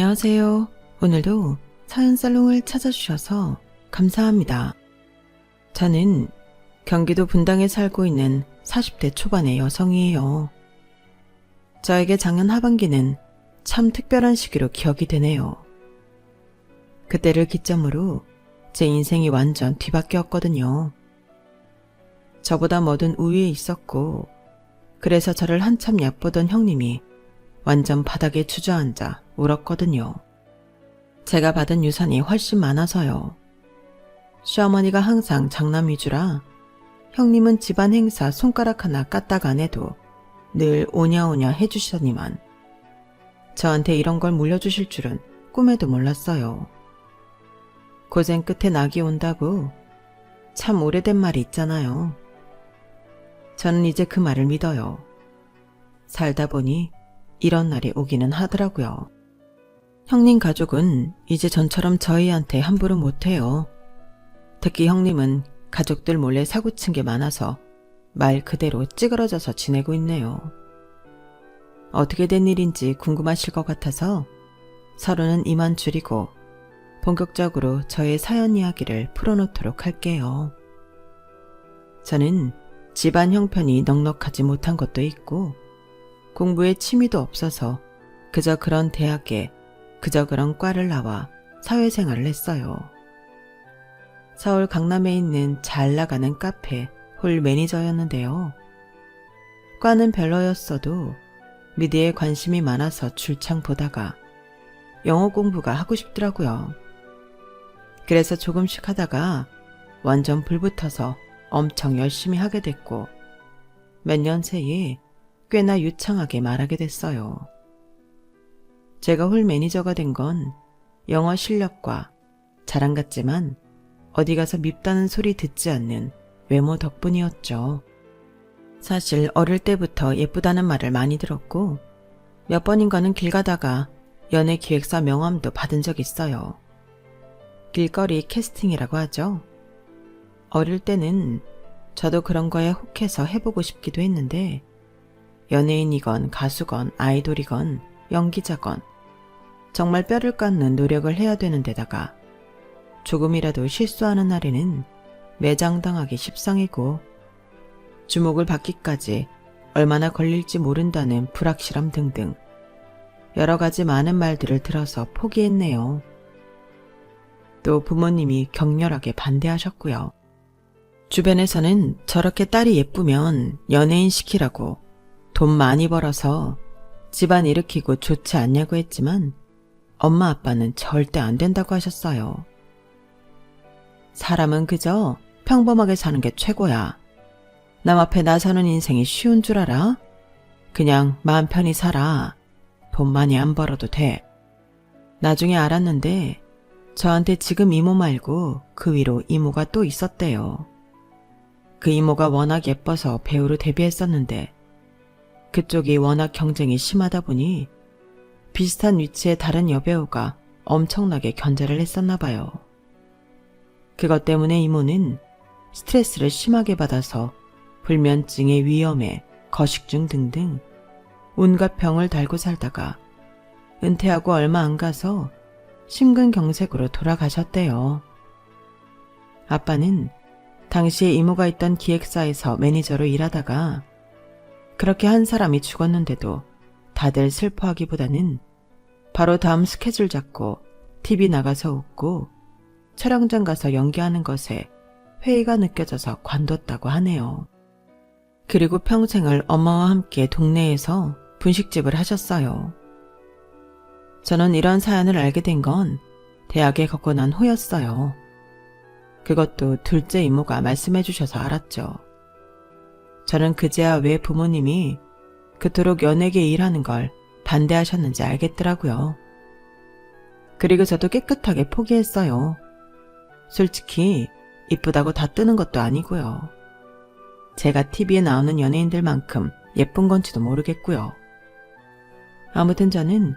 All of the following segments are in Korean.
안녕하세요. 오늘도 사연살롱을 찾아주셔서 감사합니다. 저는 경기도 분당에 살고 있는 40대 초반의 여성이에요. 저에게 작년 하반기는 참 특별한 시기로 기억이 되네요. 그때를 기점으로 제 인생이 완전 뒤바뀌었거든요. 저보다 뭐든 우위에 있었고, 그래서 저를 한참 얕보던 형님이 완전 바닥에 주저앉아 울었거든요. 제가 받은 유산이 훨씬 많아서요. 시어머니가 항상 장남 위주라 형님은 집안 행사 손가락 하나 까딱 안 해도 늘 오냐오냐 해주시더니만 저한테 이런 걸 물려주실 줄은 꿈에도 몰랐어요. 고생 끝에 낙이 온다고 참 오래된 말이 있잖아요. 저는 이제 그 말을 믿어요. 살다 보니 이런 날이 오기는 하더라고요. 형님 가족은 이제 전처럼 저희한테 함부로 못해요. 특히 형님은 가족들 몰래 사고친 게 많아서 말 그대로 찌그러져서 지내고 있네요. 어떻게 된 일인지 궁금하실 것 같아서 서로는 이만 줄이고 본격적으로 저의 사연 이야기를 풀어놓도록 할게요. 저는 집안 형편이 넉넉하지 못한 것도 있고 공부에 취미도 없어서 그저 그런 대학에 그저 그런 과를 나와 사회생활을 했어요. 서울 강남에 있는 잘 나가는 카페 홀 매니저였는데요. 과는 별로였어도 미디어에 관심이 많아서 줄창 보다가 영어 공부가 하고 싶더라고요. 그래서 조금씩 하다가 완전 불붙어서 엄청 열심히 하게 됐고 몇 년 새에 꽤나 유창하게 말하게 됐어요. 제가 홀 매니저가 된 건 영어 실력과 자랑 같지만 어디 가서 밉다는 소리 듣지 않는 외모 덕분이었죠. 사실 어릴 때부터 예쁘다는 말을 많이 들었고 몇 번인가는 길 가다가 연예기획사 명함도 받은 적 있어요. 길거리 캐스팅이라고 하죠. 어릴 때는 저도 그런 거에 혹해서 해보고 싶기도 했는데 연예인이건 가수건 아이돌이건 연기자건 정말 뼈를 깎는 노력을 해야 되는 데다가 조금이라도 실수하는 날에는 매장당하기 십상이고 주목을 받기까지 얼마나 걸릴지 모른다는 불확실함 등등 여러 가지 많은 말들을 들어서 포기했네요. 또 부모님이 격렬하게 반대하셨고요. 주변에서는 저렇게 딸이 예쁘면 연예인 시키라고 돈 많이 벌어서 집안 일으키고 좋지 않냐고 했지만 엄마 아빠는 절대 안 된다고 하셨어요. 사람은 그저 평범하게 사는 게 최고야. 남 앞에 나서는 인생이 쉬운 줄 알아? 그냥 마음 편히 살아. 돈 많이 안 벌어도 돼. 나중에 알았는데 저한테 지금 이모 말고 그 위로 이모가 또 있었대요. 그 이모가 워낙 예뻐서 배우로 데뷔했었는데 그쪽이 워낙 경쟁이 심하다 보니 비슷한 위치의 다른 여배우가 엄청나게 견제를 했었나 봐요. 그것 때문에 이모는 스트레스를 심하게 받아서 불면증의 위험에 거식증 등등 온갖 병을 달고 살다가 은퇴하고 얼마 안 가서 심근경색으로 돌아가셨대요. 아빠는 당시에 이모가 있던 기획사에서 매니저로 일하다가 그렇게 한 사람이 죽었는데도 다들 슬퍼하기보다는 바로 다음 스케줄 잡고 TV 나가서 웃고 촬영장 가서 연기하는 것에 회의가 느껴져서 관뒀다고 하네요. 그리고 평생을 엄마와 함께 동네에서 분식집을 하셨어요. 저는 이런 사연을 알게 된 건 대학에 걷고 난 후였어요. 그것도 둘째 이모가 말씀해 주셔서 알았죠. 저는 그제야 왜 부모님이 그토록 연예계 일하는 걸 반대하셨는지 알겠더라고요. 그리고 저도 깨끗하게 포기했어요. 솔직히 이쁘다고 다 뜨는 것도 아니고요. 제가 TV에 나오는 연예인들만큼 예쁜 건지도 모르겠고요. 아무튼 저는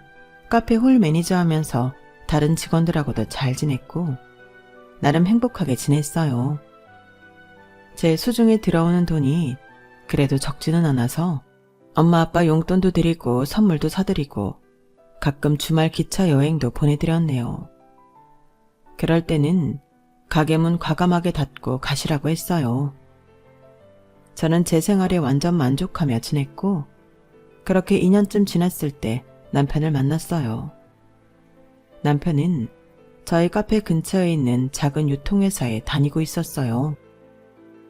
카페 홀 매니저 하면서 다른 직원들하고도 잘 지냈고 나름 행복하게 지냈어요. 제 수중에 들어오는 돈이 그래도 적지는 않아서 엄마 아빠 용돈도 드리고 선물도 사드리고 가끔 주말 기차 여행도 보내드렸네요. 그럴 때는 가게 문 과감하게 닫고 가시라고 했어요. 저는 제 생활에 완전 만족하며 지냈고 그렇게 2년쯤 지났을 때 남편을 만났어요. 남편은 저희 카페 근처에 있는 작은 유통회사에 다니고 있었어요.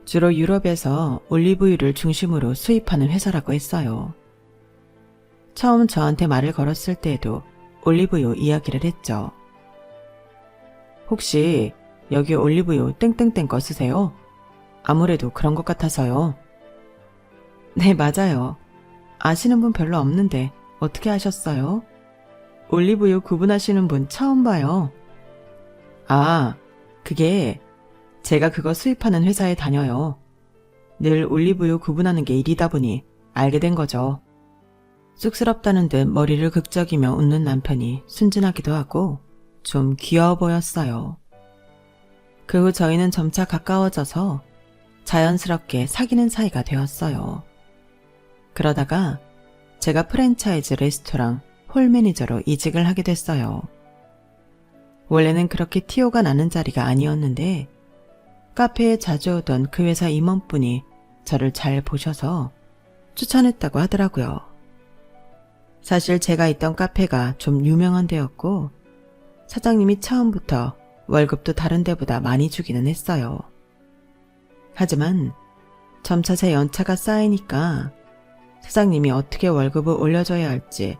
주로 유럽에서 올리브유를 중심으로 수입하는 회사라고 했어요. 처음 저한테 말을 걸었을 때에도 올리브유 이야기를 했죠. 혹시 여기 올리브유 땡땡땡 거 쓰세요? 아무래도 그런 것 같아서요. 네, 맞아요. 아시는 분 별로 없는데 어떻게 아셨어요? 올리브유 구분하시는 분 처음 봐요. 아, 그게 제가 그거 수입하는 회사에 다녀요. 늘 올리브유 구분하는 게 일이다 보니 알게 된 거죠. 쑥스럽다는 듯 머리를 극적이며 웃는 남편이 순진하기도 하고 좀 귀여워 보였어요. 그 후 저희는 점차 가까워져서 자연스럽게 사귀는 사이가 되었어요. 그러다가 제가 프랜차이즈 레스토랑 홀 매니저로 이직을 하게 됐어요. 원래는 그렇게 티오가 나는 자리가 아니었는데 카페에 자주 오던 그 회사 임원분이 저를 잘 보셔서 추천했다고 하더라고요. 사실 제가 있던 카페가 좀 유명한 데였고 사장님이 처음부터 월급도 다른 데보다 많이 주기는 했어요. 하지만 점차 제 연차가 쌓이니까 사장님이 어떻게 월급을 올려줘야 할지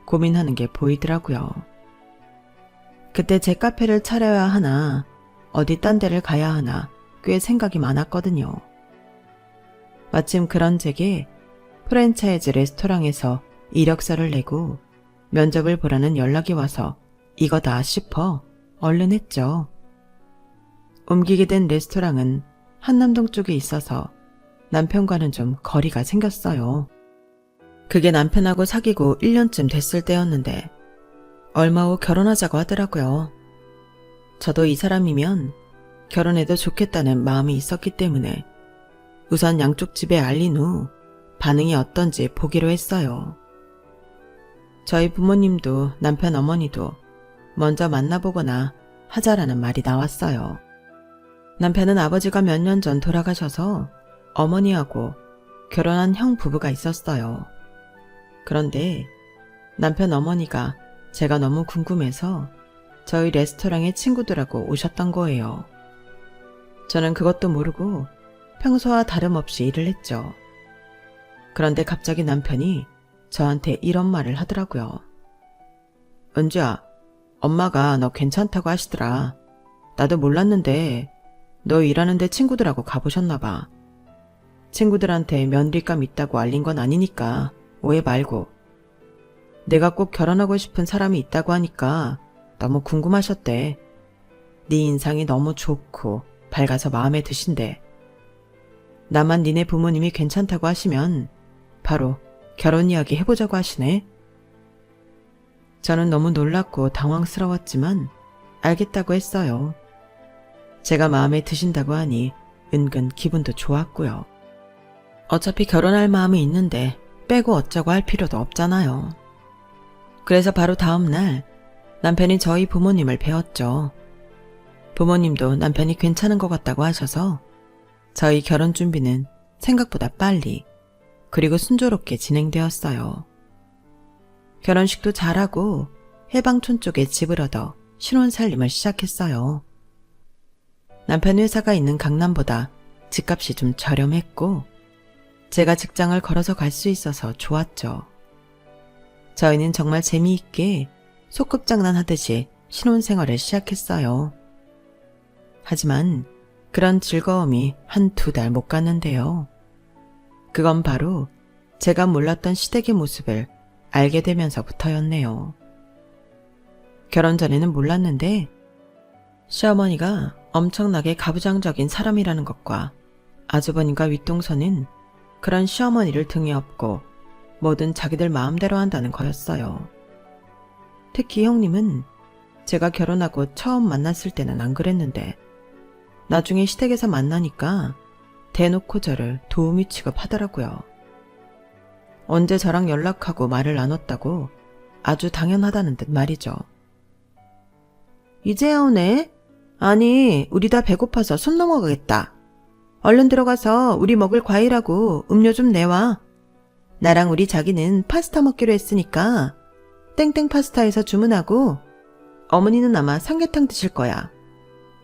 고민하는 게 보이더라고요. 그때 제 카페를 차려야 하나 어디 딴 데를 가야 하나 꽤 생각이 많았거든요. 마침 그런 제게 프랜차이즈 레스토랑에서 이력서를 내고 면접을 보라는 연락이 와서 이거다 싶어 얼른 했죠. 옮기게 된 레스토랑은 한남동 쪽에 있어서 남편과는 좀 거리가 생겼어요. 그게 남편하고 사귀고 1년쯤 됐을 때였는데 얼마 후 결혼하자고 하더라고요. 저도 이 사람이면 결혼해도 좋겠다는 마음이 있었기 때문에 우선 양쪽 집에 알린 후 반응이 어떤지 보기로 했어요. 저희 부모님도 남편 어머니도 먼저 만나보거나 하자라는 말이 나왔어요. 남편은 아버지가 몇 년 전 돌아가셔서 어머니하고 결혼한 형 부부가 있었어요. 그런데 남편 어머니가 제가 너무 궁금해서 저희 레스토랑에 친구들하고 오셨던 거예요. 저는 그것도 모르고 평소와 다름없이 일을 했죠. 그런데 갑자기 남편이 저한테 이런 말을 하더라고요. 은주야, 엄마가 너 괜찮다고 하시더라. 나도 몰랐는데 너 일하는데 친구들하고 가보셨나 봐. 친구들한테 며느리감 있다고 알린 건 아니니까 오해 말고. 내가 꼭 결혼하고 싶은 사람이 있다고 하니까 너무 궁금하셨대. 네 인상이 너무 좋고 밝아서 마음에 드신대. 나만 니네 부모님이 괜찮다고 하시면 바로 결혼 이야기 해보자고 하시네. 저는 너무 놀랍고 당황스러웠지만 알겠다고 했어요. 제가 마음에 드신다고 하니 은근 기분도 좋았고요. 어차피 결혼할 마음이 있는데 빼고 어쩌고 할 필요도 없잖아요. 그래서 바로 다음 날 남편이 저희 부모님을 뵈었죠. 부모님도 남편이 괜찮은 것 같다고 하셔서 저희 결혼 준비는 생각보다 빨리 그리고 순조롭게 진행되었어요. 결혼식도 잘하고 해방촌 쪽에 집을 얻어 신혼 살림을 시작했어요. 남편 회사가 있는 강남보다 집값이 좀 저렴했고 제가 직장을 걸어서 갈 수 있어서 좋았죠. 저희는 정말 재미있게 소꿉장난 하듯이 신혼생활을 시작했어요. 하지만 그런 즐거움이 한두 달 못 갔는데요. 그건 바로 제가 몰랐던 시댁의 모습을 알게 되면서부터였네요. 결혼 전에는 몰랐는데 시어머니가 엄청나게 가부장적인 사람이라는 것과 아주버님과 윗동서는 그런 시어머니를 등에 업고 뭐든 자기들 마음대로 한다는 거였어요. 특히 형님은 제가 결혼하고 처음 만났을 때는 안 그랬는데 나중에 시댁에서 만나니까 대놓고 저를 도우미 취급하더라고요. 언제 저랑 연락하고 말을 나눴다고 아주 당연하다는 듯 말이죠. 이제야 오네? 아니, 우리 다 배고파서 손 넘어가겠다. 얼른 들어가서 우리 먹을 과일하고 음료 좀 내와. 나랑 우리 자기는 파스타 먹기로 했으니까 땡땡 파스타에서 주문하고 어머니는 아마 삼계탕 드실 거야.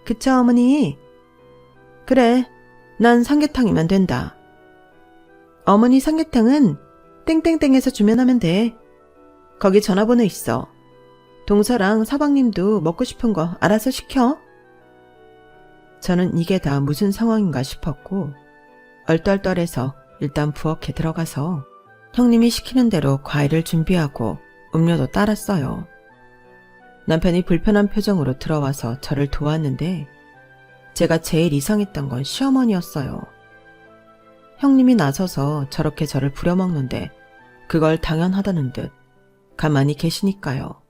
그쵸, 어머니? 그래, 난 삼계탕이면 된다. 어머니 삼계탕은 땡땡땡에서 주문하면 돼. 거기 전화번호 있어. 동서랑 서방님도 먹고 싶은 거 알아서 시켜. 저는 이게 다 무슨 상황인가 싶었고 얼떨떨해서 일단 부엌에 들어가서 형님이 시키는 대로 과일을 준비하고 음료도 따랐어요. 남편이 불편한 표정으로 들어와서 저를 도왔는데 제가 제일 이상했던 건 시어머니였어요. 형님이 나서서 저렇게 저를 부려먹는데 그걸 당연하다는 듯 가만히 계시니까요.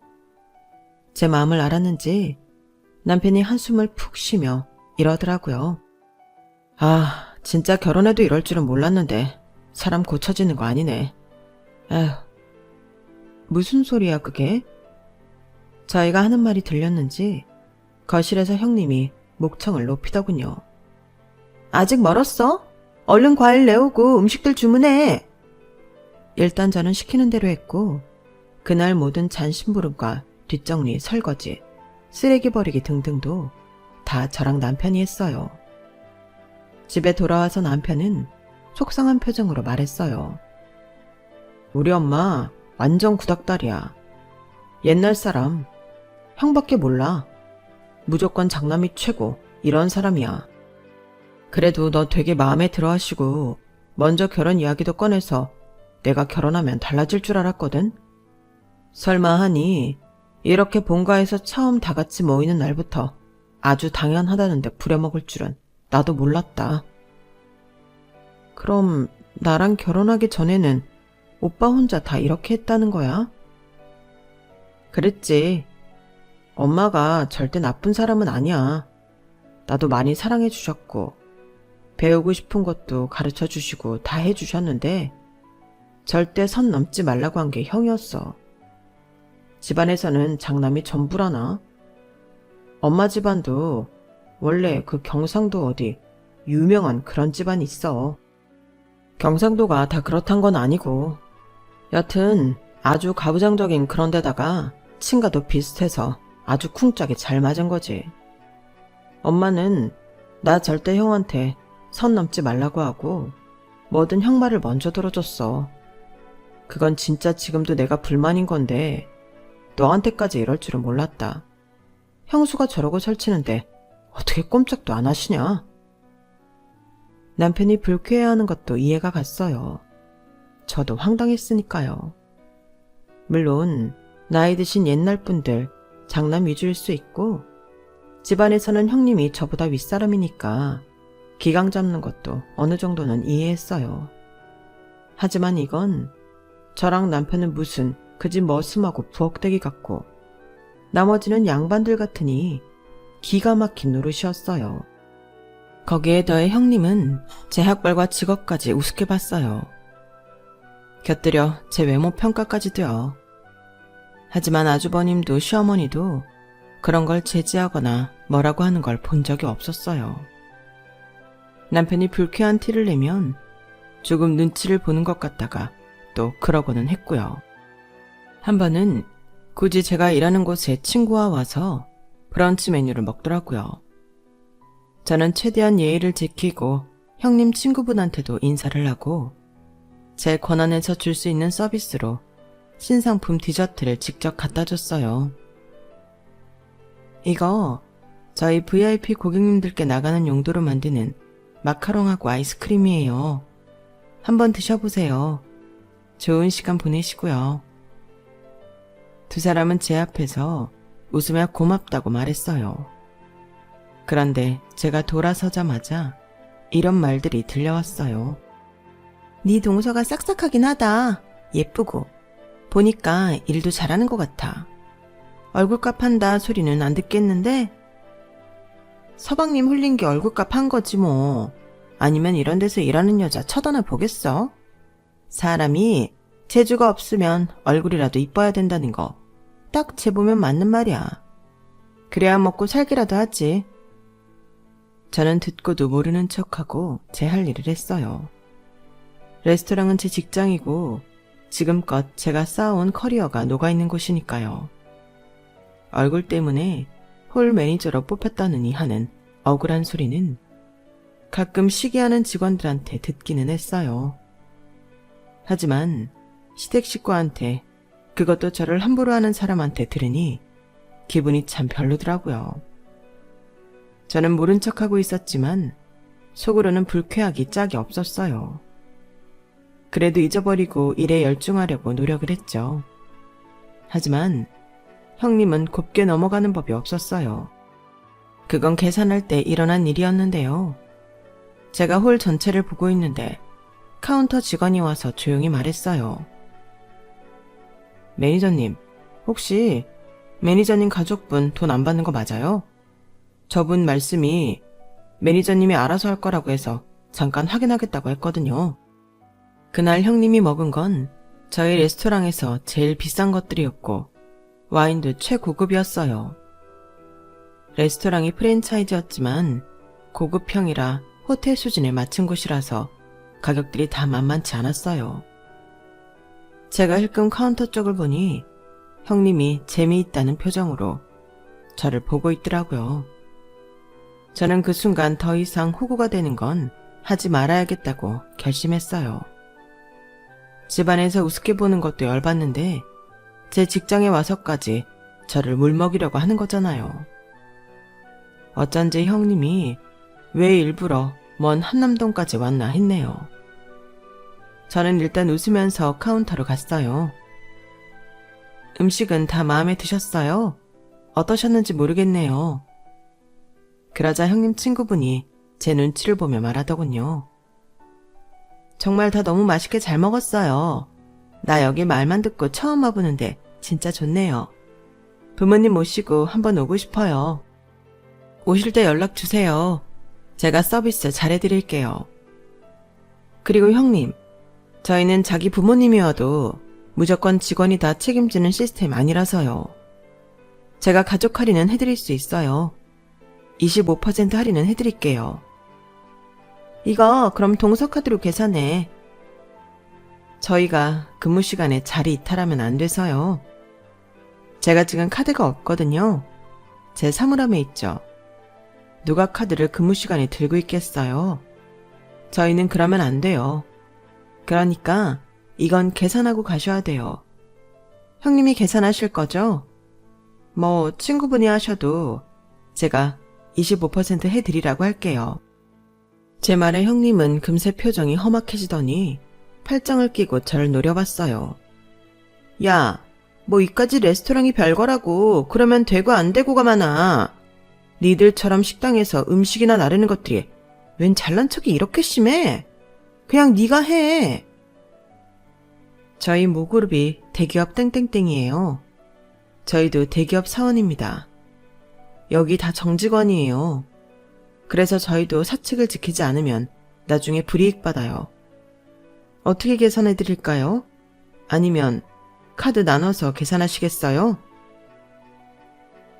제 마음을 알았는지 남편이 한숨을 푹 쉬며 이러더라고요. 아, 진짜 결혼해도 이럴 줄은 몰랐는데 사람 고쳐지는 거 아니네. 에휴, 무슨 소리야 그게? 저희가 하는 말이 들렸는지 거실에서 형님이 목청을 높이더군요. 아직 멀었어? 얼른 과일 내오고 음식들 주문해. 일단 저는 시키는 대로 했고 그날 모든 잔심부름과 뒷정리, 설거지, 쓰레기 버리기 등등도 다 저랑 남편이 했어요. 집에 돌아와서 남편은 속상한 표정으로 말했어요. 우리 엄마 완전 구닥다리야. 옛날 사람, 형밖에 몰라. 무조건 장남이 최고, 이런 사람이야. 그래도 너 되게 마음에 들어 하시고 먼저 결혼 이야기도 꺼내서 내가 결혼하면 달라질 줄 알았거든? 설마 하니 이렇게 본가에서 처음 다 같이 모이는 날부터 아주 당연하다는데 부려먹을 줄은 나도 몰랐다. 그럼 나랑 결혼하기 전에는 오빠 혼자 다 이렇게 했다는 거야? 그랬지. 엄마가 절대 나쁜 사람은 아니야. 나도 많이 사랑해 주셨고 배우고 싶은 것도 가르쳐 주시고 다 해주셨는데 절대 선 넘지 말라고 한 게 형이었어. 집안에서는 장남이 전부라나. 엄마 집안도 원래 그 경상도 어디 유명한 그런 집안이 있어. 경상도가 다 그렇단 건 아니고 여튼 아주 가부장적인 그런 데다가 친가도 비슷해서 아주 쿵짝이 잘 맞은 거지. 엄마는 나 절대 형한테 선 넘지 말라고 하고 뭐든 형 말을 먼저 들어줬어. 그건 진짜 지금도 내가 불만인 건데 너한테까지 이럴 줄은 몰랐다. 형수가 저러고 설치는데 어떻게 꼼짝도 안 하시냐? 남편이 불쾌해하는 것도 이해가 갔어요. 저도 황당했으니까요. 물론 나이 드신 옛날 분들 장남 위주일 수 있고 집안에서는 형님이 저보다 윗사람이니까 기강 잡는 것도 어느 정도는 이해했어요. 하지만 이건 저랑 남편은 무슨 그 집 머슴하고 부엌대기 같고 나머지는 양반들 같으니 기가 막힌 노릇이었어요. 거기에 더해 형님은 제 학벌과 직업까지 우습게 봤어요. 곁들여 제 외모 평가까지도요. 하지만 아주버님도 시어머니도 그런 걸 제지하거나 뭐라고 하는 걸 본 적이 없었어요. 남편이 불쾌한 티를 내면 조금 눈치를 보는 것 같다가 또 그러고는 했고요. 한 번은 굳이 제가 일하는 곳에 친구와 와서 브런치 메뉴를 먹더라고요. 저는 최대한 예의를 지키고 형님 친구분한테도 인사를 하고 제 권한에서 줄 수 있는 서비스로 신상품 디저트를 직접 갖다 줬어요. 이거 저희 VIP 고객님들께 나가는 용도로 만드는 마카롱하고 아이스크림이에요. 한번 드셔보세요. 좋은 시간 보내시고요. 두 사람은 제 앞에서 웃으며 고맙다고 말했어요. 그런데 제가 돌아서자마자 이런 말들이 들려왔어요. 네 동서가 싹싹하긴 하다. 예쁘고. 보니까 일도 잘하는 것 같아. 얼굴값 한다 소리는 안 듣겠는데? 서방님 홀린 게 얼굴값 한 거지 뭐. 아니면 이런 데서 일하는 여자 쳐다나 보겠어? 사람이 재주가 없으면 얼굴이라도 이뻐야 된다는 거 딱 재보면 맞는 말이야. 그래야 먹고 살기라도 하지. 저는 듣고도 모르는 척하고 제 할 일을 했어요. 레스토랑은 제 직장이고 지금껏 제가 쌓아온 커리어가 녹아있는 곳이니까요. 얼굴 때문에 홀 매니저로 뽑혔다느니 하는 억울한 소리는 가끔 시기하는 직원들한테 듣기는 했어요. 하지만 시댁 식구한테, 그것도 저를 함부로 하는 사람한테 들으니 기분이 참 별로더라고요. 저는 모른 척하고 있었지만 속으로는 불쾌하기 짝이 없었어요. 그래도 잊어버리고 일에 열중하려고 노력을 했죠. 하지만 형님은 곱게 넘어가는 법이 없었어요. 그건 계산할 때 일어난 일이었는데요. 제가 홀 전체를 보고 있는데 카운터 직원이 와서 조용히 말했어요. 매니저님, 혹시 매니저님 가족분 돈 안 받는 거 맞아요? 저분 말씀이 매니저님이 알아서 할 거라고 해서 잠깐 확인하겠다고 했거든요. 그날 형님이 먹은 건 저희 레스토랑에서 제일 비싼 것들이었고 와인도 최고급이었어요. 레스토랑이 프랜차이즈였지만 고급형이라 호텔 수준에 맞춘 곳이라서 가격들이 다 만만치 않았어요. 제가 힐끔 카운터 쪽을 보니 형님이 재미있다는 표정으로 저를 보고 있더라고요. 저는 그 순간 더 이상 호구가 되는 건 하지 말아야겠다고 결심했어요. 집안에서 우습게 보는 것도 열받는데 제 직장에 와서까지 저를 물먹이려고 하는 거잖아요. 어쩐지 형님이 왜 일부러 먼 한남동까지 왔나 했네요. 저는 일단 웃으면서 카운터로 갔어요. 음식은 다 마음에 드셨어요? 어떠셨는지 모르겠네요. 그러자 형님 친구분이 제 눈치를 보며 말하더군요. 정말 다 너무 맛있게 잘 먹었어요. 나 여기 말만 듣고 처음 와보는데 진짜 좋네요. 부모님 모시고 한번 오고 싶어요. 오실 때 연락 주세요. 제가 서비스 잘해드릴게요. 그리고 형님, 저희는 자기 부모님이 와도 무조건 직원이 다 책임지는 시스템 아니라서요. 제가 가족 할인은 해드릴 수 있어요. 25% 할인은 해드릴게요. 이거 그럼 동서카드로 계산해. 저희가 근무 시간에 자리 이탈하면 안 돼서요. 제가 지금 카드가 없거든요. 제 사물함에 있죠. 누가 카드를 근무 시간에 들고 있겠어요. 저희는 그러면 안 돼요. 그러니까 이건 계산하고 가셔야 돼요. 형님이 계산하실 거죠? 뭐 친구분이 하셔도 제가 25% 해드리라고 할게요. 제 말에 형님은 금세 표정이 험악해지더니 팔짱을 끼고 저를 노려봤어요. 야, 뭐 이까지 레스토랑이 별거라고 그러면 되고 안 되고가 많아. 니들처럼 식당에서 음식이나 나르는 것들이 웬 잘난 척이 이렇게 심해? 그냥 네가 해. 저희 모그룹이 대기업 땡땡땡이에요. 저희도 대기업 사원입니다. 여기 다 정직원이에요. 그래서 저희도 사측을 지키지 않으면 나중에 불이익 받아요. 어떻게 계산해 드릴까요? 아니면 카드 나눠서 계산하시겠어요?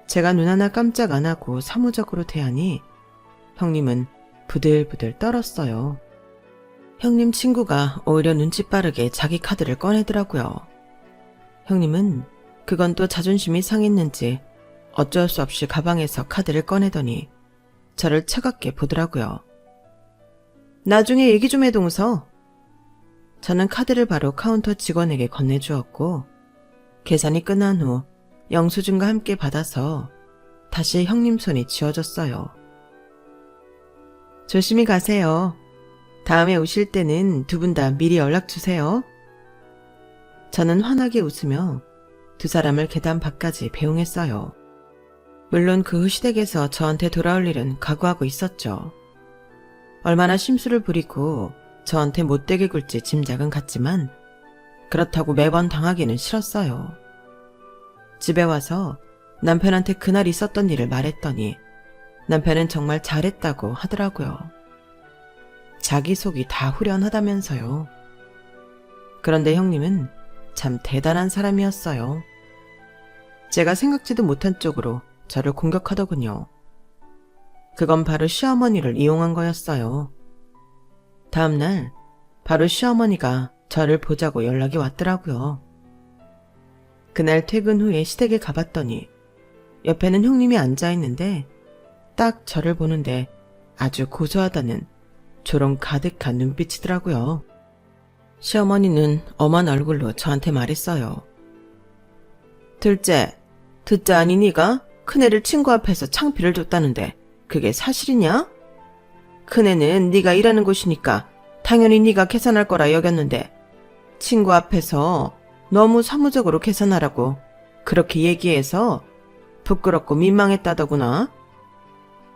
제가 눈 하나 깜짝 안 하고 사무적으로 대하니 형님은 부들부들 떨었어요. 형님 친구가 오히려 눈치 빠르게 자기 카드를 꺼내더라고요. 형님은 그건 또 자존심이 상했는지 어쩔 수 없이 가방에서 카드를 꺼내더니 저를 차갑게 보더라고요. 나중에 얘기 좀 해 동서. 저는 카드를 바로 카운터 직원에게 건네주었고 계산이 끝난 후 영수증과 함께 받아서 다시 형님 손이 쥐어졌어요. 조심히 가세요. 다음에 오실 때는 두 분 다 미리 연락 주세요. 저는 환하게 웃으며 두 사람을 계단 밖까지 배웅했어요. 물론 그 후 시댁에서 저한테 돌아올 일은 각오하고 있었죠. 얼마나 심술을 부리고 저한테 못되게 굴지 짐작은 갔지만 그렇다고 매번 당하기는 싫었어요. 집에 와서 남편한테 그날 있었던 일을 말했더니 남편은 정말 잘했다고 하더라고요. 자기 속이 다 후련하다면서요. 그런데 형님은 참 대단한 사람이었어요. 제가 생각지도 못한 쪽으로 저를 공격하더군요. 그건 바로 시어머니를 이용한 거였어요. 다음날 바로 시어머니가 저를 보자고 연락이 왔더라고요. 그날 퇴근 후에 시댁에 가봤더니 옆에는 형님이 앉아있는데 딱 저를 보는데 아주 고소하다는 조롱 가득한 눈빛이더라고요. 시어머니는 엄한 얼굴로 저한테 말했어요. 둘째, 듣자 아니 네가 큰애를 친구 앞에서 창피를 줬다는데 그게 사실이냐? 큰애는 네가 일하는 곳이니까 당연히 네가 계산할 거라 여겼는데 친구 앞에서 너무 사무적으로 계산하라고 그렇게 얘기해서 부끄럽고 민망했다더구나.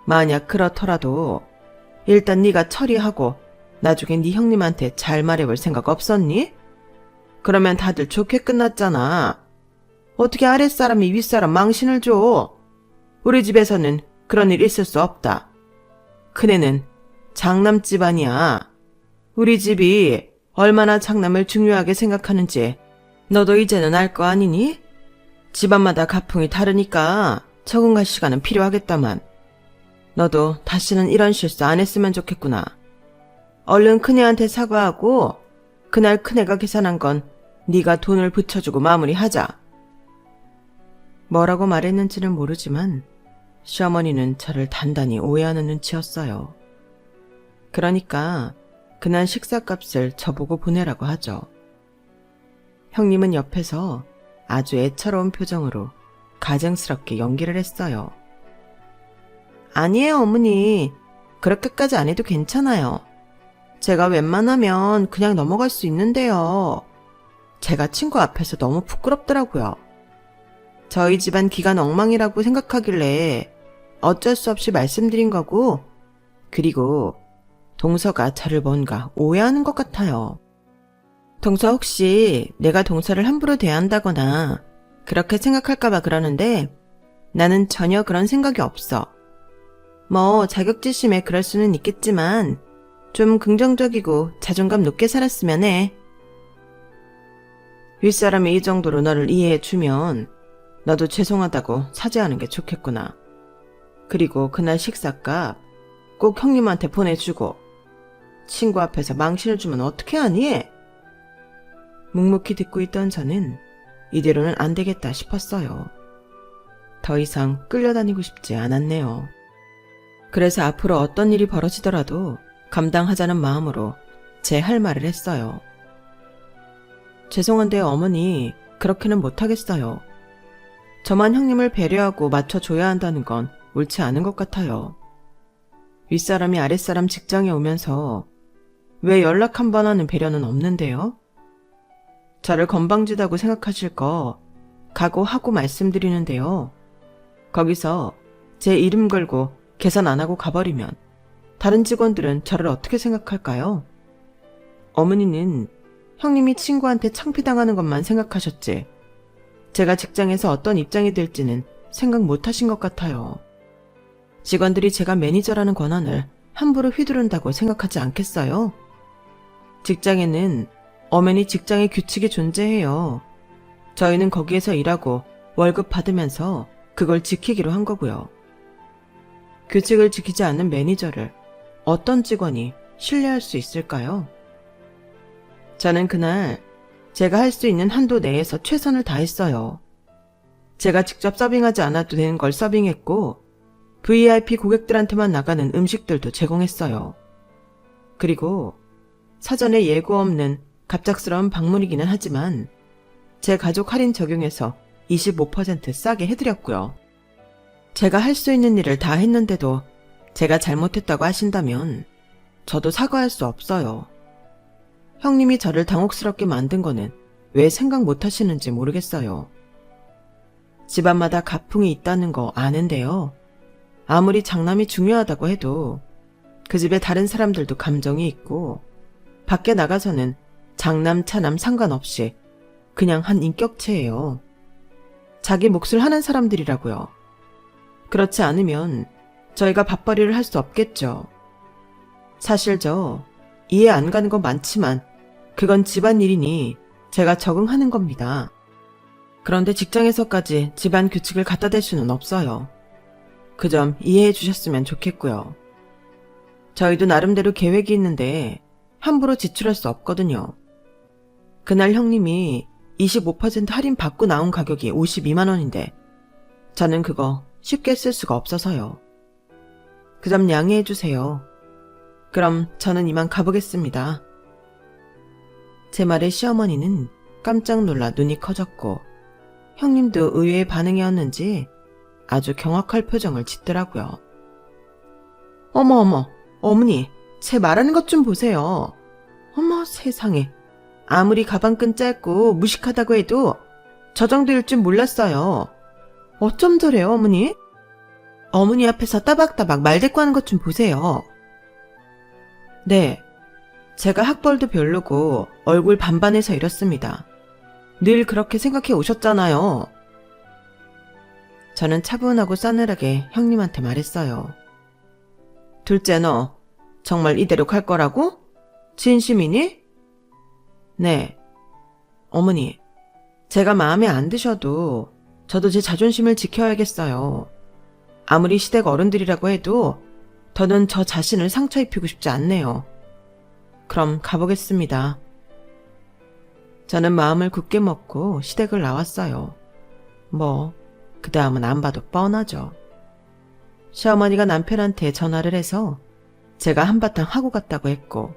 만약 그렇더라도 일단 네가 처리하고 나중에 네 형님한테 잘 말해볼 생각 없었니? 그러면 다들 좋게 끝났잖아. 어떻게 아랫사람이 윗사람 망신을 줘? 우리 집에서는 그런 일 있을 수 없다. 큰애는 장남 집안이야. 우리 집이 얼마나 장남을 중요하게 생각하는지 너도 이제는 알 거 아니니? 집안마다 가풍이 다르니까 적응할 시간은 필요하겠다만 너도 다시는 이런 실수 안 했으면 좋겠구나. 얼른 큰애한테 사과하고 그날 큰애가 계산한 건 네가 돈을 붙여주고 마무리하자. 뭐라고 말했는지는 모르지만 시어머니는 저를 단단히 오해하는 눈치였어요. 그러니까 그날 식사값을 저보고 보내라고 하죠. 형님은 옆에서 아주 애처로운 표정으로 가증스럽게 연기를 했어요. 아니에요, 어머니. 그렇게까지 안 해도 괜찮아요. 제가 웬만하면 그냥 넘어갈 수 있는데요. 제가 친구 앞에서 너무 부끄럽더라고요. 저희 집안 기간 엉망이라고 생각하길래 어쩔 수 없이 말씀드린 거고, 그리고 동서가 저를 뭔가 오해하는 것 같아요. 동서 혹시 내가 동서를 함부로 대한다거나 그렇게 생각할까봐 그러는데 나는 전혀 그런 생각이 없어. 뭐 자격지심에 그럴 수는 있겠지만 좀 긍정적이고 자존감 높게 살았으면 해. 윗사람이 이 정도로 너를 이해해주면 너도 죄송하다고 사죄하는 게 좋겠구나. 그리고 그날 식사값 꼭 형님한테 보내주고 친구 앞에서 망신을 주면 어떻게 하니? 묵묵히 듣고 있던 저는 이대로는 안 되겠다 싶었어요. 더 이상 끌려다니고 싶지 않았네요. 그래서 앞으로 어떤 일이 벌어지더라도 감당하자는 마음으로 제 할 말을 했어요. 죄송한데 어머니, 그렇게는 못하겠어요. 저만 형님을 배려하고 맞춰줘야 한다는 건 옳지 않은 것 같아요. 윗사람이 아랫사람 직장에 오면서 왜 연락 한 번 하는 배려는 없는데요? 저를 건방지다고 생각하실 거 각오하고 말씀드리는데요. 거기서 제 이름 걸고 계산 안 하고 가버리면 다른 직원들은 저를 어떻게 생각할까요? 어머니는 형님이 친구한테 창피당하는 것만 생각하셨지 제가 직장에서 어떤 입장이 될지는 생각 못 하신 것 같아요. 직원들이 제가 매니저라는 권한을 함부로 휘두른다고 생각하지 않겠어요? 직장에는 엄연히 직장의 규칙이 존재해요. 저희는 거기에서 일하고 월급 받으면서 그걸 지키기로 한 거고요. 규칙을 지키지 않는 매니저를 어떤 직원이 신뢰할 수 있을까요? 저는 그날 제가 할 수 있는 한도 내에서 최선을 다했어요. 제가 직접 서빙하지 않아도 되는 걸 서빙했고 VIP 고객들한테만 나가는 음식들도 제공했어요. 그리고 사전에 예고 없는 갑작스러운 방문이기는 하지만 제 가족 할인 적용해서 25% 싸게 해드렸고요. 제가 할 수 있는 일을 다 했는데도 제가 잘못했다고 하신다면 저도 사과할 수 없어요. 형님이 저를 당혹스럽게 만든 거는 왜 생각 못 하시는지 모르겠어요. 집안마다 가풍이 있다는 거 아는데요. 아무리 장남이 중요하다고 해도 그 집에 다른 사람들도 감정이 있고 밖에 나가서는 장남, 차남 상관없이 그냥 한 인격체예요. 자기 몫을 하는 사람들이라고요. 그렇지 않으면 저희가 밥벌이를 할 수 없겠죠. 사실 저 이해 안 가는 건 많지만 그건 집안일이니 제가 적응하는 겁니다. 그런데 직장에서까지 집안 규칙을 갖다 댈 수는 없어요. 그 점 이해해 주셨으면 좋겠고요. 저희도 나름대로 계획이 있는데 함부로 지출할 수 없거든요. 그날 형님이 25% 할인 받고 나온 가격이 52만 원인데 저는 그거 쉽게 쓸 수가 없어서요. 그 점 양해해 주세요. 그럼 저는 이만 가보겠습니다. 제 말에 시어머니는 깜짝 놀라 눈이 커졌고 형님도 의외의 반응이었는지 아주 경악할 표정을 짓더라고요. 어머, 어머니, 제 말하는 것 좀 보세요. 어머 세상에, 아무리 가방끈 짧고 무식하다고 해도 저 정도일 줄 몰랐어요. 어쩜 저래요, 어머니? 어머니 앞에서 따박따박 말대꾸하는 것 좀 보세요. 네, 제가 학벌도 별로고 얼굴 반반해서 이렇습니다. 늘 그렇게 생각해 오셨잖아요. 저는 차분하고 싸늘하게 형님한테 말했어요. 둘째, 너 정말 이대로 갈 거라고? 진심이니? 네. 어머니, 제가 마음에 안 드셔도 저도 제 자존심을 지켜야겠어요. 아무리 시댁 어른들이라고 해도 더는 저 자신을 상처 입히고 싶지 않네요. 그럼 가보겠습니다. 저는 마음을 굳게 먹고 시댁을 나왔어요. 그 다음은 안 봐도 뻔하죠. 시어머니가 남편한테 전화를 해서 제가 한바탕 하고 갔다고 했고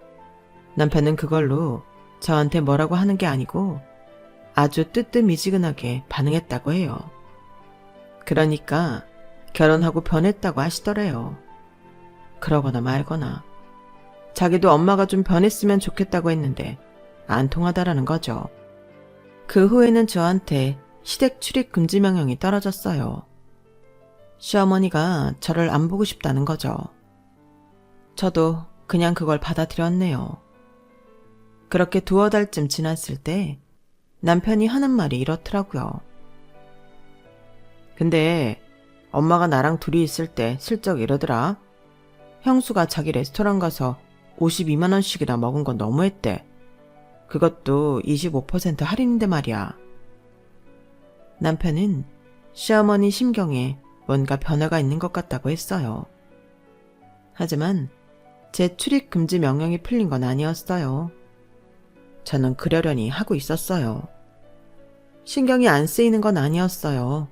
남편은 그걸로 저한테 뭐라고 하는 게 아니고 아주 뜨뜻미지근하게 반응했다고 해요. 그러니까 결혼하고 변했다고 하시더래요. 그러거나 말거나 자기도 엄마가 좀 변했으면 좋겠다고 했는데 안 통하다라는 거죠. 그 후에는 저한테 시댁 출입 금지 명령이 떨어졌어요. 시어머니가 저를 안 보고 싶다는 거죠. 저도 그냥 그걸 받아들였네요. 그렇게 두어 달쯤 지났을 때 남편이 하는 말이 이렇더라고요. 근데 엄마가 나랑 둘이 있을 때 슬쩍 이러더라. 형수가 자기 레스토랑 가서 52만 원씩이나 먹은 건 너무했대. 그것도 25% 할인인데 말이야. 남편은 시어머니 심경에 뭔가 변화가 있는 것 같다고 했어요. 하지만 제 출입 금지 명령이 풀린 건 아니었어요. 저는 그러려니 하고 있었어요. 신경이 안 쓰이는 건 아니었어요.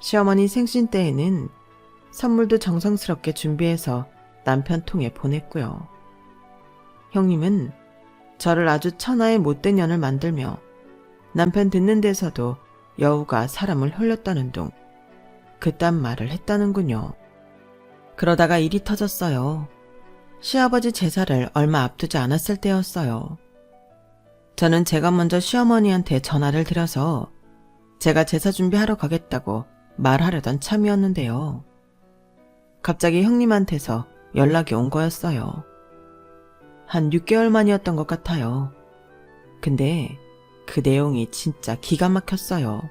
시어머니 생신 때에는 선물도 정성스럽게 준비해서 남편 통에 보냈고요. 형님은 저를 아주 천하의 못된 년을 만들며 남편 듣는 데서도 여우가 사람을 홀렸다는 둥 그딴 말을 했다는군요. 그러다가 일이 터졌어요. 시아버지 제사를 얼마 앞두지 않았을 때였어요. 저는 제가 먼저 시어머니한테 전화를 드려서 제가 제사 준비하러 가겠다고 말하려던 참이었는데요. 갑자기 형님한테서 연락이 온 거였어요. 한 6개월 만이었던 것 같아요. 근데 그 내용이 진짜 기가 막혔어요.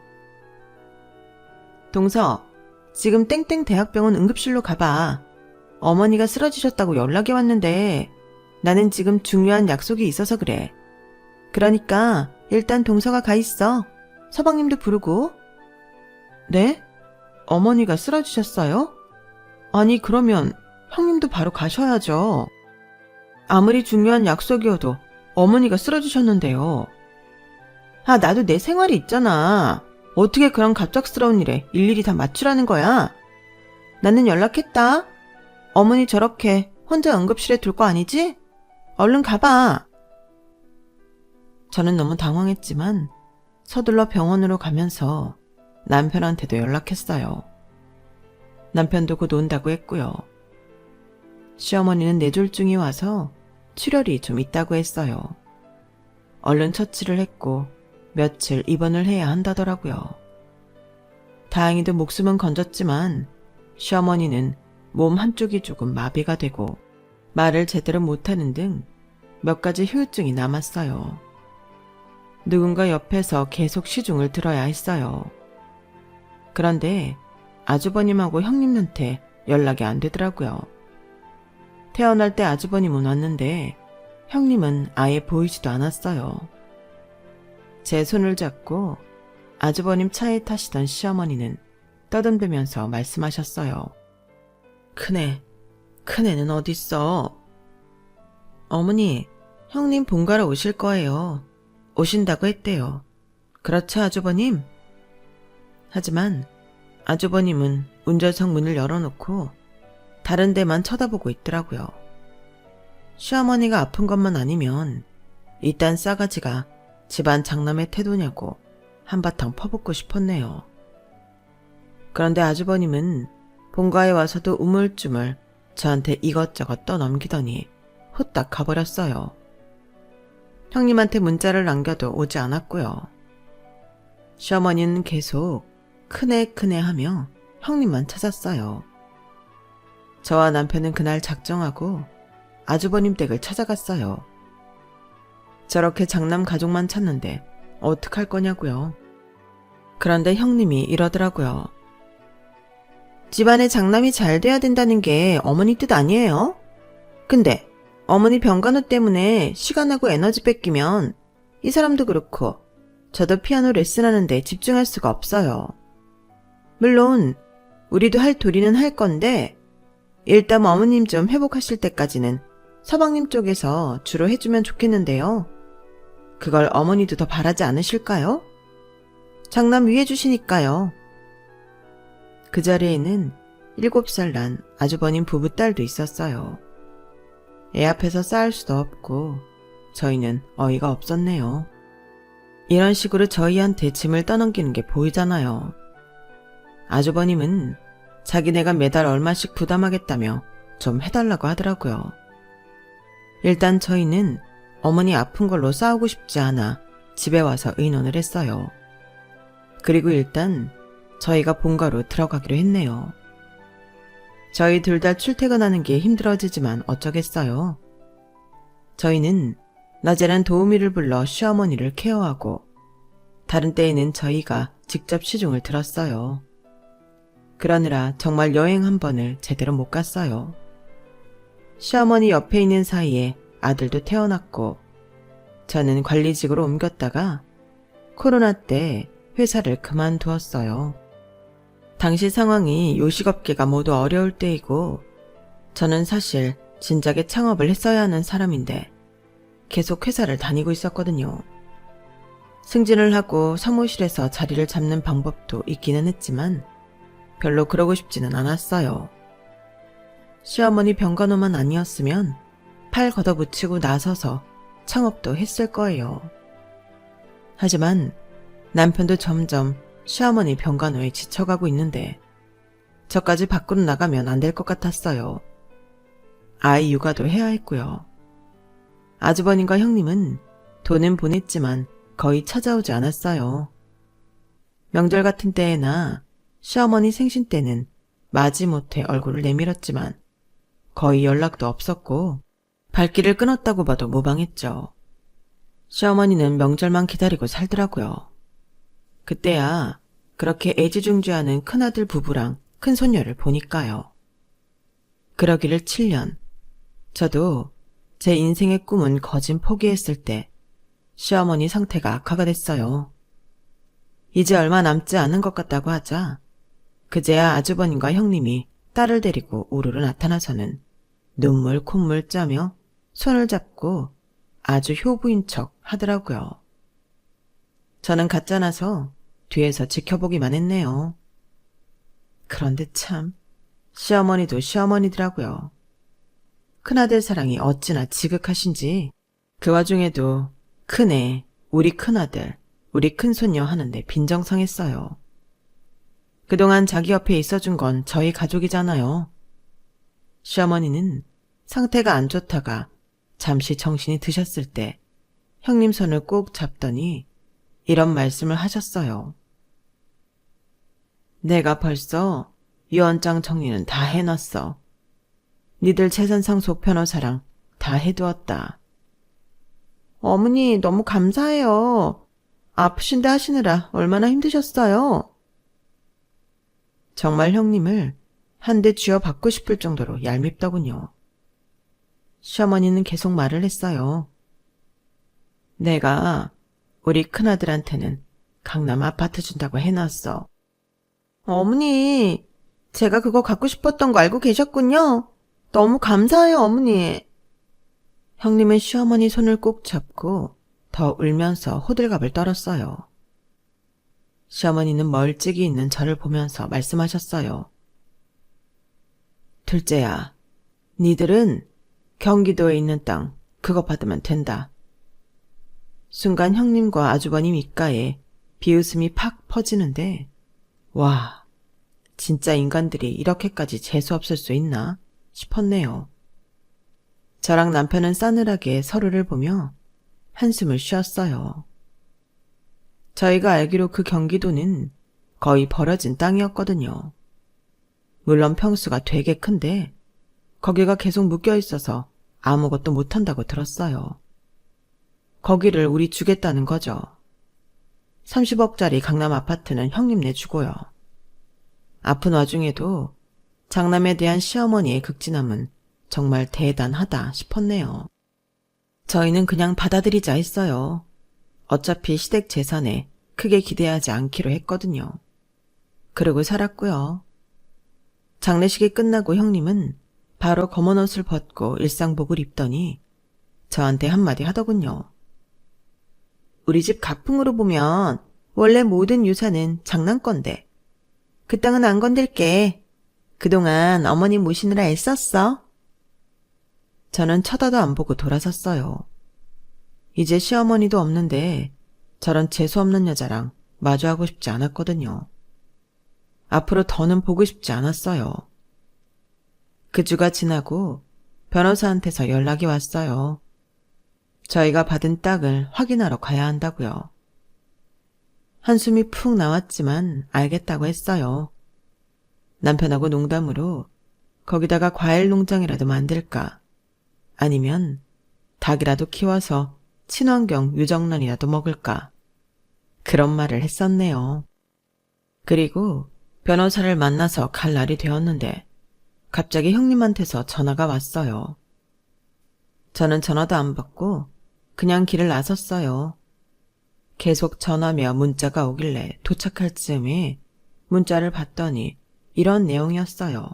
동서, 지금 땡땡 대학병원 응급실로 가봐. 어머니가 쓰러지셨다고 연락이 왔는데 나는 지금 중요한 약속이 있어서 그래. 그러니까 일단 동서가 가 있어. 서방님도 부르고. 네? 어머니가 쓰러지셨어요? 아니 그러면 형님도 바로 가셔야죠. 아무리 중요한 약속이어도 어머니가 쓰러지셨는데요. 아, 나도 내 생활이 있잖아. 어떻게 그런 갑작스러운 일에 일일이 다 맞추라는 거야? 나는 연락했다. 어머니 저렇게 혼자 응급실에 둘 거 아니지? 얼른 가봐. 저는 너무 당황했지만 서둘러 병원으로 가면서 남편한테도 연락했어요. 남편도 곧 온다고 했고요. 시어머니는 뇌졸중이 와서 출혈이 좀 있다고 했어요. 얼른 처치를 했고 며칠 입원을 해야 한다더라고요. 다행히도 목숨은 건졌지만 시어머니는 몸 한쪽이 조금 마비가 되고 말을 제대로 못하는 등 몇 가지 후유증이 남았어요. 누군가 옆에서 계속 시중을 들어야 했어요. 그런데 아주버님하고 형님한테 연락이 안 되더라고요. 태어날 때 아주버님은 왔는데 형님은 아예 보이지도 않았어요. 제 손을 잡고 아주버님 차에 타시던 시어머니는 떠듬대면서 말씀하셨어요. 큰애는 어딨어? 어머니, 형님 본가로 오실 거예요. 오신다고 했대요. 그렇죠, 아주버님? 하지만 아주버님은 운전석 문을 열어놓고 다른 데만 쳐다보고 있더라고요. 시어머니가 아픈 것만 아니면 이딴 싸가지가 집안 장남의 태도냐고 한바탕 퍼붓고 싶었네요. 그런데 아주버님은 본가에 와서도 우물쭈물 저한테 이것저것 떠넘기더니 후딱 가버렸어요. 형님한테 문자를 남겨도 오지 않았고요. 시어머니는 계속 큰애 하며 형님만 찾았어요. 저와 남편은 그날 작정하고 아주버님 댁을 찾아갔어요. 저렇게 장남 가족만 찾는데 어떡할 거냐고요. 그런데 형님이 이러더라고요. 집안에 장남이 잘 돼야 된다는 게 어머니 뜻 아니에요? 근데 어머니 병간호 때문에 시간하고 에너지 뺏기면 이 사람도 그렇고 저도 피아노 레슨하는데 집중할 수가 없어요. 물론 우리도 할 도리는 할 건데 일단 어머님 좀 회복하실 때까지는 서방님 쪽에서 주로 해주면 좋겠는데요. 그걸 어머니도 더 바라지 않으실까요? 장남 위해 주시니까요. 그 자리에는 7살 난 아주버님 부부딸도 있었어요. 애 앞에서 싸울 수도 없고 저희는 어이가 없었네요. 이런 식으로 저희한테 짐을 떠넘기는 게 보이잖아요. 아주버님은 자기네가 매달 얼마씩 부담하겠다며 좀 해달라고 하더라고요. 일단 저희는 어머니 아픈 걸로 싸우고 싶지 않아 집에 와서 의논을 했어요. 그리고 일단 저희가 본가로 들어가기로 했네요. 저희 둘 다 출퇴근하는 게 힘들어지지만 어쩌겠어요. 저희는 낮에는 도우미를 불러 시어머니를 케어하고 다른 때에는 저희가 직접 시중을 들었어요. 그러느라 정말 여행 한 번을 제대로 못 갔어요. 시어머니 옆에 있는 사이에 아들도 태어났고 저는 관리직으로 옮겼다가 코로나 때 회사를 그만두었어요. 당시 상황이 요식업계가 모두 어려울 때이고 저는 사실 진작에 창업을 했어야 하는 사람인데 계속 회사를 다니고 있었거든요. 승진을 하고 사무실에서 자리를 잡는 방법도 있기는 했지만 별로 그러고 싶지는 않았어요. 시어머니 병간호만 아니었으면 팔 걷어붙이고 나서서 창업도 했을 거예요. 하지만 남편도 점점 시어머니 병간호에 지쳐가고 있는데 저까지 밖으로 나가면 안 될 것 같았어요. 아이 육아도 해야 했고요. 아주버님과 형님은 돈은 보냈지만 거의 찾아오지 않았어요. 명절 같은 때에나 시어머니 생신 때는 마지못해 얼굴을 내밀었지만 거의 연락도 없었고 발길을 끊었다고 봐도 무방했죠. 시어머니는 명절만 기다리고 살더라고요. 그때야 그렇게 애지중지하는 큰아들 부부랑 큰손녀를 보니까요. 그러기를 7년. 저도 제 인생의 꿈은 거진 포기했을 때 시어머니 상태가 악화가 됐어요. 이제 얼마 남지 않은 것 같다고 하자 그제야 아주버님과 형님이 딸을 데리고 우르르 나타나서는 눈물 콧물 짜며 손을 잡고 아주 효부인 척 하더라고요. 저는 가짜나서 뒤에서 지켜보기만 했네요. 그런데 참 시어머니도 시어머니더라고요. 큰아들 사랑이 어찌나 지극하신지 그 와중에도 큰애, 우리 큰아들, 우리 큰손녀 하는데 빈정상했어요. 그동안 자기 옆에 있어준 건 저희 가족이잖아요. 시어머니는 상태가 안 좋다가 잠시 정신이 드셨을 때 형님 손을 꼭 잡더니 이런 말씀을 하셨어요. 내가 벌써 유언장 정리는 다 해놨어. 니들 재산상속 변호사랑 다 해두었다. 어머니 너무 감사해요. 아프신데 하시느라 얼마나 힘드셨어요. 정말 형님을 한 대 쥐어받고 싶을 정도로 얄밉더군요. 시어머니는 계속 말을 했어요. 내가 우리 큰아들한테는 강남 아파트 준다고 해놨어. 어머니, 제가 그거 갖고 싶었던 거 알고 계셨군요. 너무 감사해요, 어머니. 형님은 시어머니 손을 꼭 잡고 더 울면서 호들갑을 떨었어요. 시어머니는 멀찍이 있는 저를 보면서 말씀하셨어요. 둘째야, 니들은 경기도에 있는 땅 그거 받으면 된다. 순간 형님과 아주버님 입가에 비웃음이 팍 퍼지는데 와, 진짜 인간들이 이렇게까지 재수없을 수 있나 싶었네요. 저랑 남편은 싸늘하게 서로를 보며 한숨을 쉬었어요. 저희가 알기로 그 경기도는 거의 버려진 땅이었거든요. 물론 평수가 되게 큰데 거기가 계속 묶여 있어서 아무것도 못한다고 들었어요. 거기를 우리 주겠다는 거죠. 30억짜리 강남 아파트는 형님 내주고요. 아픈 와중에도 장남에 대한 시어머니의 극진함은 정말 대단하다 싶었네요. 저희는 그냥 받아들이자 했어요. 어차피 시댁 재산에 크게 기대하지 않기로 했거든요. 그러고 살았고요. 장례식이 끝나고 형님은 바로 검은 옷을 벗고 일상복을 입더니 저한테 한마디 하더군요. 우리 집 가풍으로 보면 원래 모든 유산은 장남건데 그 땅은 안 건들게. 그동안 어머니 모시느라 애썼어. 저는 쳐다도 안 보고 돌아섰어요. 이제 시어머니도 없는데 저런 재수없는 여자랑 마주하고 싶지 않았거든요. 앞으로 더는 보고 싶지 않았어요. 그 주가 지나고 변호사한테서 연락이 왔어요. 저희가 받은 땅을 확인하러 가야 한다고요. 한숨이 푹 나왔지만 알겠다고 했어요. 남편하고 농담으로 거기다가 과일 농장이라도 만들까 아니면 닭이라도 키워서 친환경 유정란이라도 먹을까 그런 말을 했었네요. 그리고 변호사를 만나서 갈 날이 되었는데 갑자기 형님한테서 전화가 왔어요. 저는 전화도 안 받고 그냥 길을 나섰어요. 계속 전화며 문자가 오길래 도착할 즈음에 문자를 봤더니 이런 내용이었어요.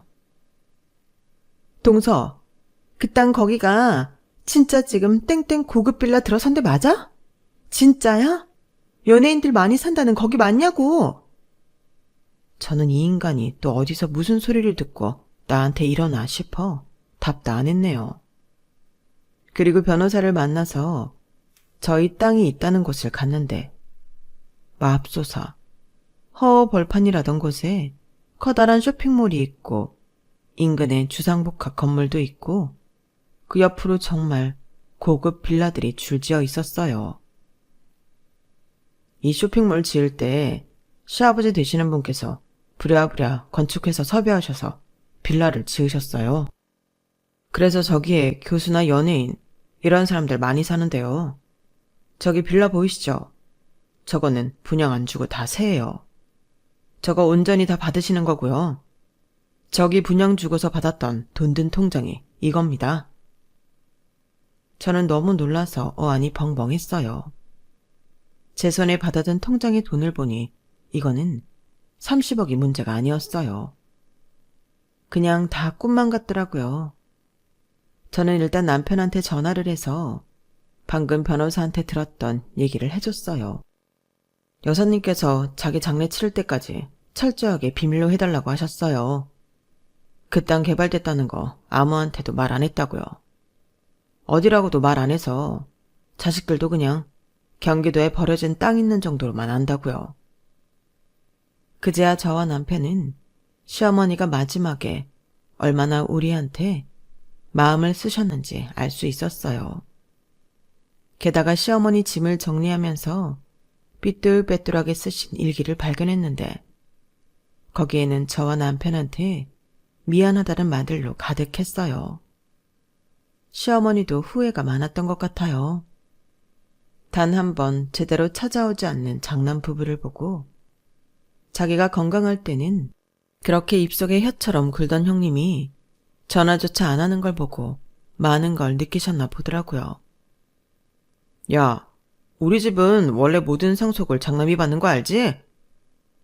동서, 그 땅 거기가 진짜 지금 땡땡 고급 빌라 들어선 데 맞아? 진짜야? 연예인들 많이 산다는 거기 맞냐고? 저는 이 인간이 또 어디서 무슨 소리를 듣고 나한테 이러나 싶어 답도 안 했네요. 그리고 변호사를 만나서 저희 땅이 있다는 곳을 갔는데 맙소사 허허벌판이라던 곳에 커다란 쇼핑몰이 있고 인근에 주상복합 건물도 있고 그 옆으로 정말 고급 빌라들이 줄지어 있었어요. 이 쇼핑몰 지을 때 시아버지 되시는 분께서 부랴부랴 건축회사 섭외하셔서 빌라를 지으셨어요. 그래서 저기에 교수나 연예인 이런 사람들 많이 사는데요. 저기 빌라 보이시죠? 저거는 분양 안 주고 다 세예요. 저거 온전히 다 받으시는 거고요. 저기 분양 주고서 받았던 돈 든 통장이 이겁니다. 저는 너무 놀라서 어안이 벙벙했어요. 제 손에 받아든 통장의 돈을 보니 이거는 30억이 문제가 아니었어요. 그냥 다 꿈만 같더라고요. 저는 일단 남편한테 전화를 해서 방금 변호사한테 들었던 얘기를 해줬어요. 여사님께서 자기 장례 치를 때까지 철저하게 비밀로 해달라고 하셨어요. 그 땅 개발됐다는 거 아무한테도 말 안 했다고요. 어디라고도 말 안 해서 자식들도 그냥 경기도에 버려진 땅 있는 정도로만 안다고요. 그제야 저와 남편은 시어머니가 마지막에 얼마나 우리한테 마음을 쓰셨는지 알 수 있었어요. 게다가 시어머니 짐을 정리하면서 삐뚤빼뚤하게 쓰신 일기를 발견했는데 거기에는 저와 남편한테 미안하다는 말들로 가득했어요. 시어머니도 후회가 많았던 것 같아요. 단 한 번 제대로 찾아오지 않는 장남 부부를 보고 자기가 건강할 때는 그렇게 입속에 혀처럼 굴던 형님이 전화조차 안 하는 걸 보고 많은 걸 느끼셨나 보더라고요. 야, 우리 집은 원래 모든 상속을 장남이 받는 거 알지?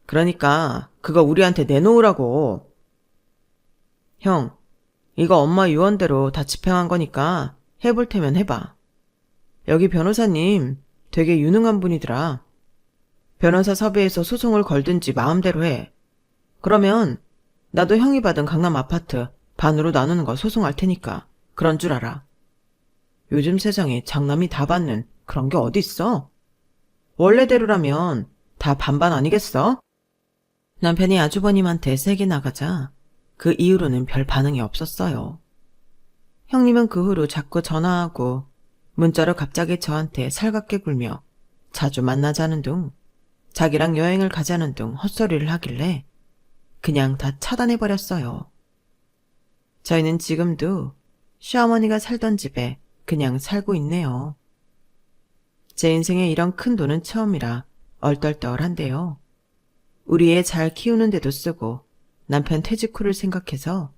그러니까 그거 우리한테 내놓으라고. 형, 이거 엄마 유언대로 다 집행한 거니까 해볼 테면 해봐. 여기 변호사님 되게 유능한 분이더라. 변호사 섭외해서 소송을 걸든지 마음대로 해. 그러면 나도 형이 받은 강남 아파트 반으로 나누는 거 소송할 테니까 그런 줄 알아. 요즘 세상에 장남이 다 받는 그런 게 어딨어? 원래대로라면 다 반반 아니겠어? 남편이 아주버님한테 세게 나가자 그 이후로는 별 반응이 없었어요. 형님은 그 후로 자꾸 전화하고 문자로 갑자기 저한테 살갑게 굴며 자주 만나자는 둥 자기랑 여행을 가자는 둥 헛소리를 하길래 그냥 다 차단해버렸어요. 저희는 지금도 시어머니가 살던 집에 그냥 살고 있네요. 제 인생에 이런 큰 돈은 처음이라 얼떨떨한데요. 우리 애 잘 키우는데도 쓰고 남편 퇴직 후를 생각해서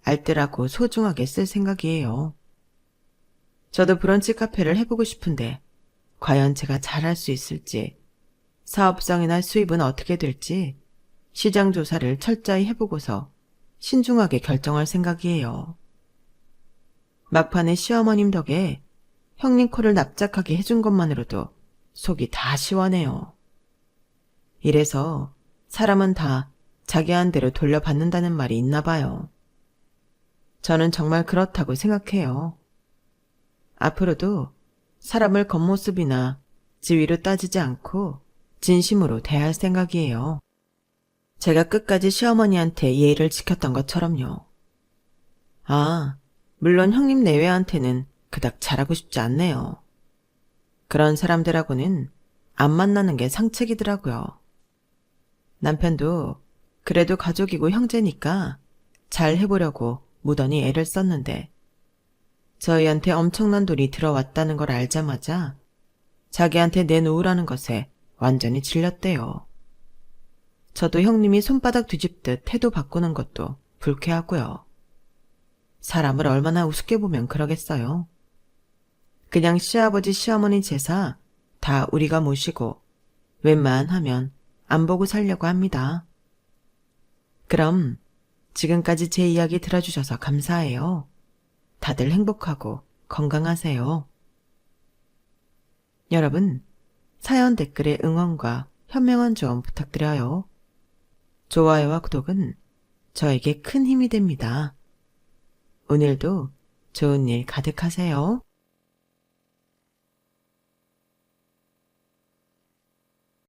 알뜰하고 소중하게 쓸 생각이에요. 저도 브런치 카페를 해보고 싶은데 과연 제가 잘할 수 있을지, 사업성이나 수입은 어떻게 될지 시장 조사를 철저히 해보고서 신중하게 결정할 생각이에요. 막판에 시어머님 덕에 형님 코를 납작하게 해준 것만으로도 속이 다 시원해요. 이래서 사람은 다 자기 한 대로 돌려받는다는 말이 있나 봐요. 저는 정말 그렇다고 생각해요. 앞으로도 사람을 겉모습이나 지위로 따지지 않고 진심으로 대할 생각이에요. 제가 끝까지 시어머니한테 예의를 지켰던 것처럼요. 아, 물론 형님 내외한테는 그닥 잘하고 싶지 않네요. 그런 사람들하고는 안 만나는 게 상책이더라고요. 남편도 그래도 가족이고 형제니까 잘 해보려고 무던히 애를 썼는데 저희한테 엄청난 돈이 들어왔다는 걸 알자마자 자기한테 내놓으라는 것에 완전히 질렸대요. 저도 형님이 손바닥 뒤집듯 태도 바꾸는 것도 불쾌하고요. 사람을 얼마나 우습게 보면 그러겠어요. 그냥 시아버지 시어머니 제사 다 우리가 모시고 웬만하면 안 보고 살려고 합니다. 그럼 지금까지 제 이야기 들어주셔서 감사해요. 다들 행복하고 건강하세요. 여러분, 사연 댓글에 응원과 현명한 조언 부탁드려요. 좋아요와 구독은 저에게 큰 힘이 됩니다. 오늘도 좋은 일 가득하세요.